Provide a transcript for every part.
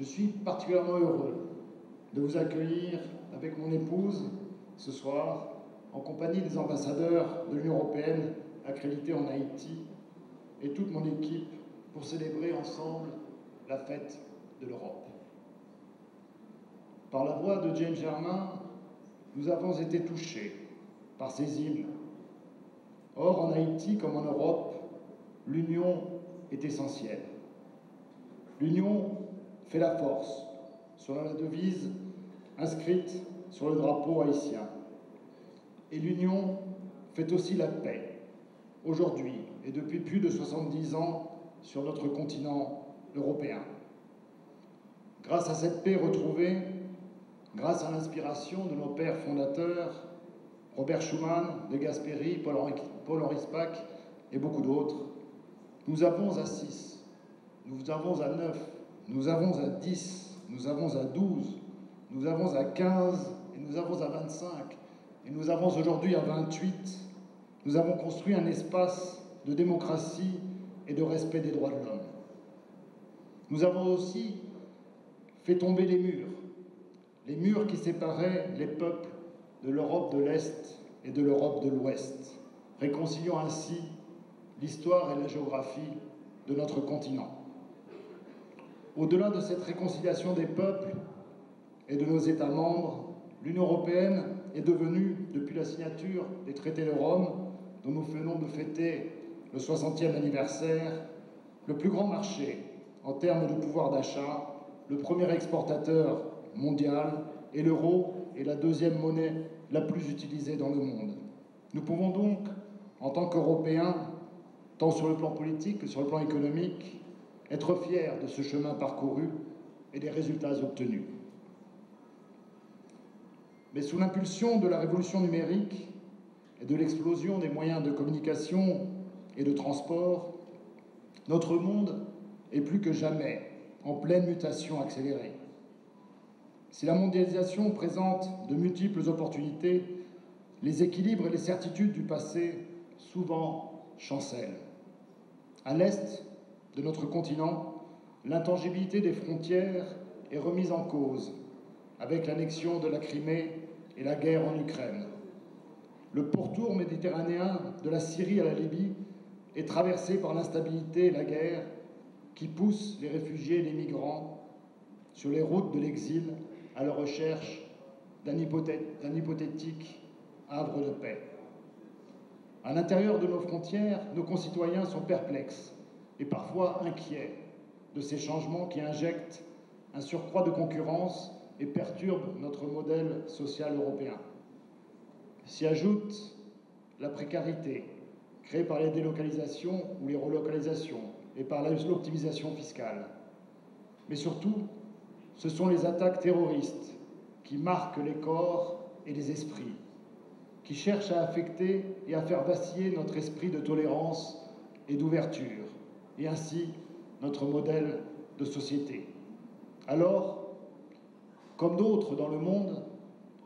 Je suis particulièrement heureux de vous accueillir avec mon épouse ce soir, en compagnie des ambassadeurs de l'Union européenne accrédités en Haïti et toute mon équipe pour célébrer ensemble la fête de l'Europe. Par la voix de James Germain, nous avons été touchés par ces hymnes. Or, en Haïti comme en Europe, l'union est essentielle. L'union fait la force, selon la devise inscrite sur le drapeau haïtien. Et l'union fait aussi la paix, aujourd'hui et depuis plus de 70 ans sur notre continent européen. Grâce à cette paix retrouvée, grâce à l'inspiration de nos pères fondateurs, Robert Schuman, De Gasperi, Paul-Henri Spaak et beaucoup d'autres, nous avons à 6, nous avons à 9, nous avons à 10, nous avons à 12, nous avons à 15 et nous avons à 25 et nous avons aujourd'hui à 28. Nous avons construit un espace de démocratie et de respect des droits de l'homme. Nous avons aussi fait tomber les murs qui séparaient les peuples de l'Europe de l'Est et de l'Europe de l'Ouest, réconciliant ainsi l'histoire et la géographie de notre continent. Au-delà de cette réconciliation des peuples et de nos États membres, l'Union européenne est devenue, depuis la signature des traités de Rome, dont nous venons de fêter le 60e anniversaire, le plus grand marché en termes de pouvoir d'achat, le premier exportateur mondial, et l'euro est la deuxième monnaie la plus utilisée dans le monde. Nous pouvons donc, en tant qu'Européens, tant sur le plan politique que sur le plan économique, être fiers de ce chemin parcouru et des résultats obtenus. Mais sous l'impulsion de la révolution numérique et de l'explosion des moyens de communication et de transport, notre monde est plus que jamais en pleine mutation accélérée. Si la mondialisation présente de multiples opportunités, les équilibres et les certitudes du passé souvent chancellent. À l'est de notre continent, l'intangibilité des frontières est remise en cause avec l'annexion de la Crimée et la guerre en Ukraine. Le pourtour méditerranéen de la Syrie à la Libye est traversé par l'instabilité et la guerre qui poussent les réfugiés et les migrants sur les routes de l'exil à la recherche d'un hypothétique havre de paix. À l'intérieur de nos frontières, nos concitoyens sont perplexes et parfois inquiets de ces changements qui injectent un surcroît de concurrence et perturbent notre modèle social européen. S'y ajoute la précarité créée par les délocalisations ou les relocalisations et par l'optimisation fiscale. Mais surtout, ce sont les attaques terroristes qui marquent les corps et les esprits, qui cherchent à affecter et à faire vaciller notre esprit de tolérance et d'ouverture, et ainsi notre modèle de société. Alors, comme d'autres dans le monde,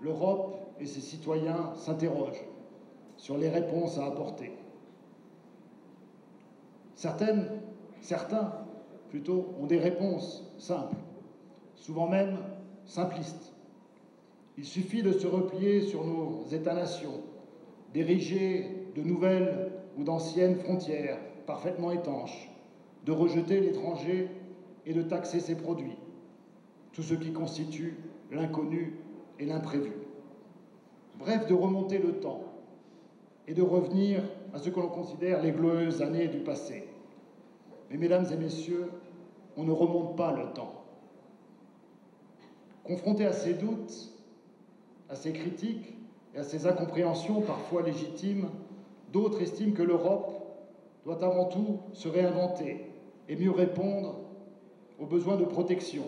l'Europe et ses citoyens s'interrogent sur les réponses à apporter. Certains plutôt, ont des réponses simples, souvent même simplistes. Il suffit de se replier sur nos États-nations, d'ériger de nouvelles ou d'anciennes frontières parfaitement étanches, de rejeter l'étranger et de taxer ses produits, tout ce qui constitue l'inconnu et l'imprévu. Bref, de remonter le temps et de revenir à ce que l'on considère les glorieuses années du passé. Mais mesdames et messieurs, on ne remonte pas le temps. Confrontés à ces doutes, à ces critiques et à ces incompréhensions parfois légitimes, d'autres estiment que l'Europe doit avant tout se réinventer et mieux répondre aux besoins de protection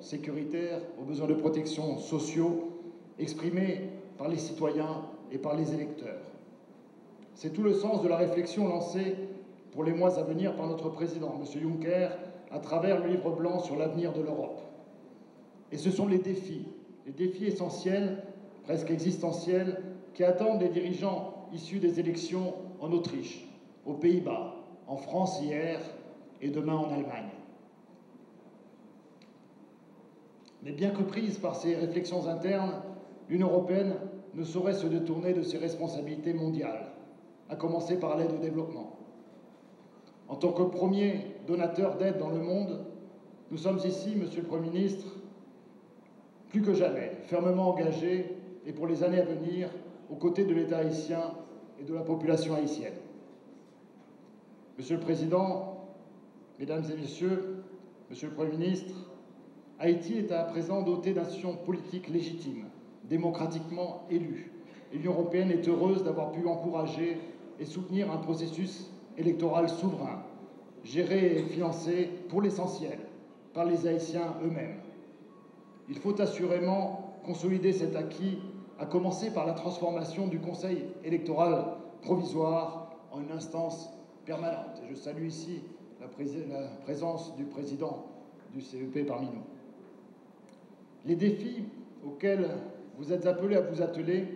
sécuritaire, aux besoins de protection sociaux exprimés par les citoyens et par les électeurs. C'est tout le sens de la réflexion lancée pour les mois à venir par notre président, M. Juncker, à travers le livre blanc sur l'avenir de l'Europe. Et ce sont les défis essentiels, presque existentiels, qui attendent les dirigeants issus des élections en Autriche, aux Pays-Bas, en France hier et demain en Allemagne. Mais bien que prise par ses réflexions internes, l'Union européenne ne saurait se détourner de ses responsabilités mondiales, à commencer par l'aide au développement. En tant que premier donateur d'aide dans le monde, nous sommes ici, Monsieur le Premier ministre, plus que jamais, fermement engagés et pour les années à venir, aux côtés de l'État haïtien et de la population haïtienne. Monsieur le Président, Mesdames et Messieurs, Monsieur le Premier ministre, Haïti est à présent doté d'institutions politiques légitimes, démocratiquement élues. L'Union européenne est heureuse d'avoir pu encourager et soutenir un processus électoral souverain, géré et financé pour l'essentiel par les Haïtiens eux-mêmes. Il faut assurément consolider cet acquis, à commencer par la transformation du Conseil électoral provisoire en une instance permanente. Et je salue ici la présence du président du CEP parmi nous. Les défis auxquels vous êtes appelés à vous atteler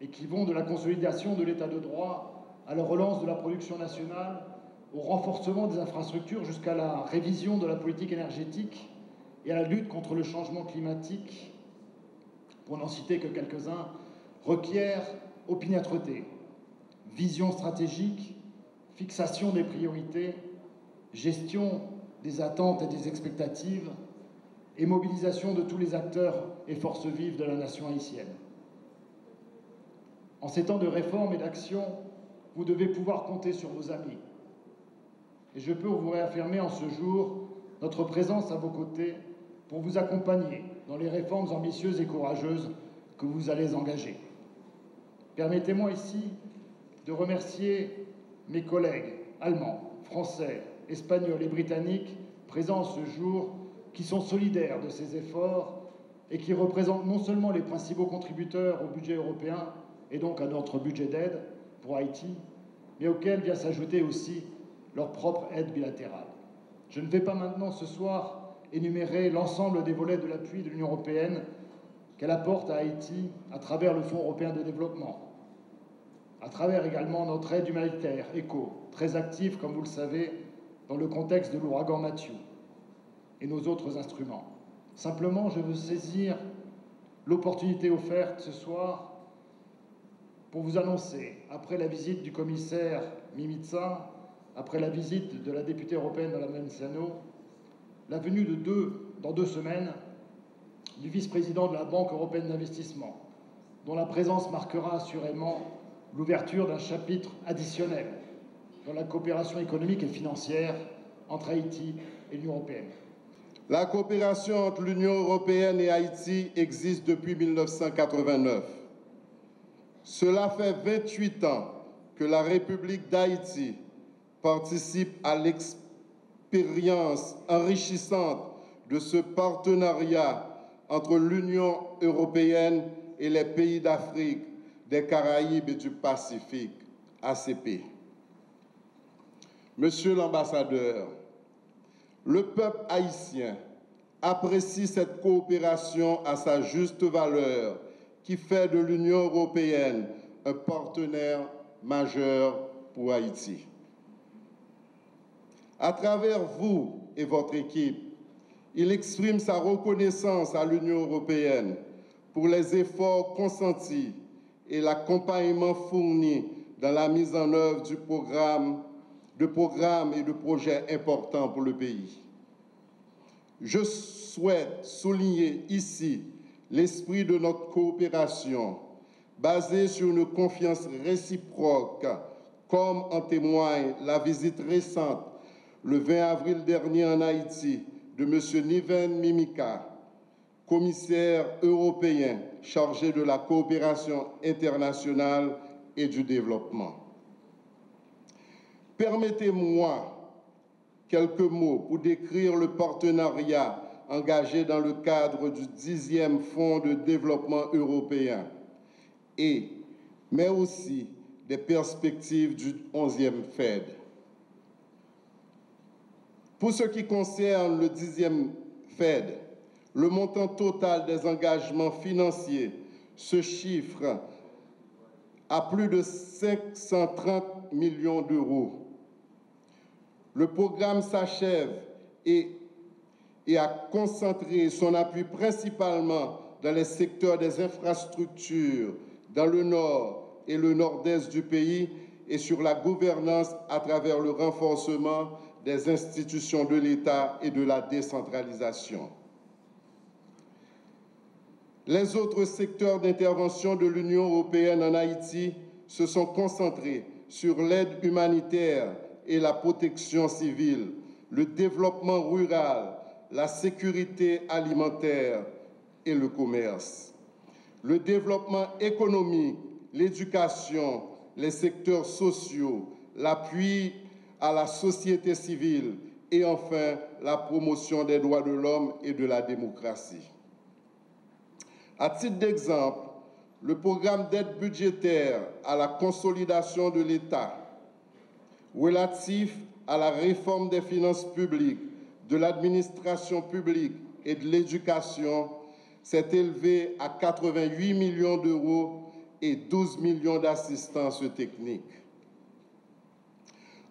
et qui vont de la consolidation de l'état de droit à la relance de la production nationale, au renforcement des infrastructures jusqu'à la révision de la politique énergétique et à la lutte contre le changement climatique, pour n'en citer que quelques-uns, requièrent opiniâtreté, vision stratégique, fixation des priorités, gestion des attentes et des expectatives et mobilisation de tous les acteurs et forces vives de la nation haïtienne. En ces temps de réforme et d'action, vous devez pouvoir compter sur vos amis. Et je peux vous réaffirmer en ce jour notre présence à vos côtés pour vous accompagner dans les réformes ambitieuses et courageuses que vous allez engager. Permettez-moi ici de remercier mes collègues allemands, français, espagnols et britanniques présents ce jour, qui sont solidaires de ces efforts et qui représentent non seulement les principaux contributeurs au budget européen et donc à notre budget d'aide pour Haïti, mais auxquels vient s'ajouter aussi leur propre aide bilatérale. Je ne vais pas maintenant ce soir énumérer l'ensemble des volets de l'appui de l'Union européenne qu'elle apporte à Haïti à travers le Fonds européen de développement, à travers également notre aide humanitaire, ECHO, très active, comme vous le savez, dans le contexte de l'ouragan Matthew, et nos autres instruments. Simplement, je veux saisir l'opportunité offerte ce soir pour vous annoncer, après la visite du commissaire Mimica, après la visite de la députée européenne Mme Menciano, la venue dans 2 semaines du vice-président de la Banque européenne d'investissement, dont la présence marquera assurément l'ouverture d'un chapitre additionnel dans la coopération économique et financière entre Haïti et l'Union européenne. La coopération entre l'Union européenne et Haïti existe depuis 1989. Cela fait 28 ans que la République d'Haïti participe à l'expérience enrichissante de ce partenariat entre l'Union européenne et les pays d'Afrique, des Caraïbes et du Pacifique, ACP. Monsieur l'ambassadeur, le peuple haïtien apprécie cette coopération à sa juste valeur qui fait de l'Union européenne un partenaire majeur pour Haïti. À travers vous et votre équipe, il exprime sa reconnaissance à l'Union européenne pour les efforts consentis et l'accompagnement fourni dans la mise en œuvre de programmes et de projets importants pour le pays. Je souhaite souligner ici l'esprit de notre coopération, basée sur une confiance réciproque, comme en témoigne la visite récente, le 20 avril dernier en Haïti, de M. Neven Mimica, commissaire européen chargé de la coopération internationale et du développement. Permettez-moi quelques mots pour décrire le partenariat engagé dans le cadre du 10e Fonds de développement européen, mais aussi des perspectives du 11e FED. Pour ce qui concerne le 10e FED, le montant total des engagements financiers se chiffre à plus de 530 millions d'euros. Le programme s'achève et et à concentrer son appui principalement dans les secteurs des infrastructures, dans le nord et le nord-est du pays, et sur la gouvernance à travers le renforcement des institutions de l'État et de la décentralisation. Les autres secteurs d'intervention de l'Union européenne en Haïti se sont concentrés sur l'aide humanitaire et la protection civile, le développement rural, la sécurité alimentaire et le commerce. Le développement économique, l'éducation, les secteurs sociaux, l'appui à la société civile et enfin la promotion des droits de l'homme et de la démocratie. À titre d'exemple, le programme d'aide budgétaire à la consolidation de l'État relatif à la réforme des finances publiques, de l'administration publique et de l'éducation s'est élevé à 88 millions d'euros et 12 millions d'assistances techniques.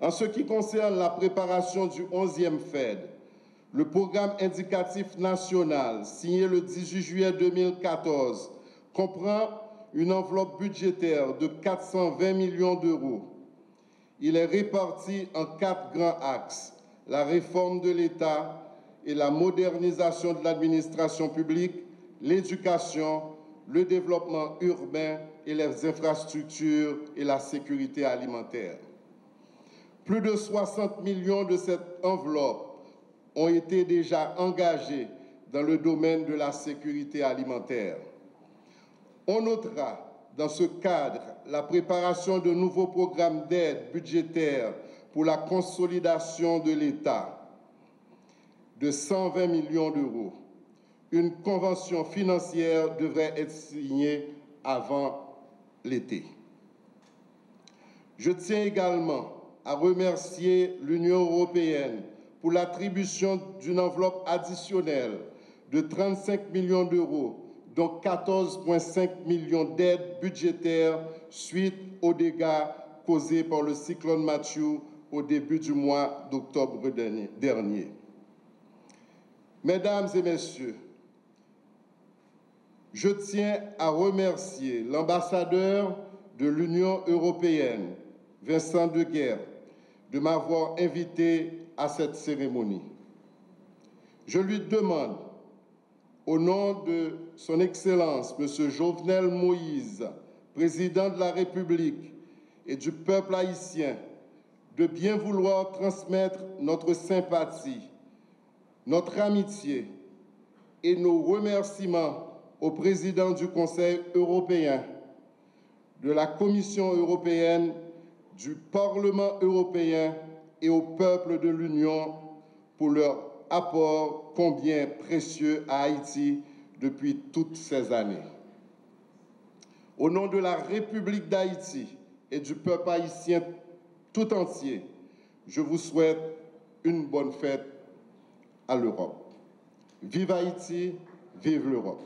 En ce qui concerne la préparation du 11e FED, le programme indicatif national signé le 18 juillet 2014 comprend une enveloppe budgétaire de 420 millions d'euros. Il est réparti en 4 grands axes: la réforme de l'État et la modernisation de l'administration publique, l'éducation, le développement urbain et les infrastructures et la sécurité alimentaire. Plus de 60 millions de cette enveloppe ont été déjà engagés dans le domaine de la sécurité alimentaire. On notera dans ce cadre la préparation de nouveaux programmes d'aide budgétaire pour la consolidation de l'État de 120 millions d'euros. Une convention financière devrait être signée avant l'été. Je tiens également à remercier l'Union européenne pour l'attribution d'une enveloppe additionnelle de 35 millions d'euros, dont 14,5 millions d'aides budgétaires suite aux dégâts causés par le cyclone Matthew au début du mois d'octobre dernier. Mesdames et messieurs, je tiens à remercier l'ambassadeur de l'Union européenne, Vincent Deguerre, de m'avoir invité à cette cérémonie. Je lui demande, au nom de son Excellence, M. Jovenel Moïse, président de la République et du peuple haïtien, de bien vouloir transmettre notre sympathie, notre amitié et nos remerciements au président du Conseil européen, de la Commission européenne, du Parlement européen et au peuple de l'Union pour leur apport combien précieux à Haïti depuis toutes ces années. Au nom de la République d'Haïti et du peuple haïtien tout entier, je vous souhaite une bonne fête à l'Europe. Vive Haïti, vive l'Europe.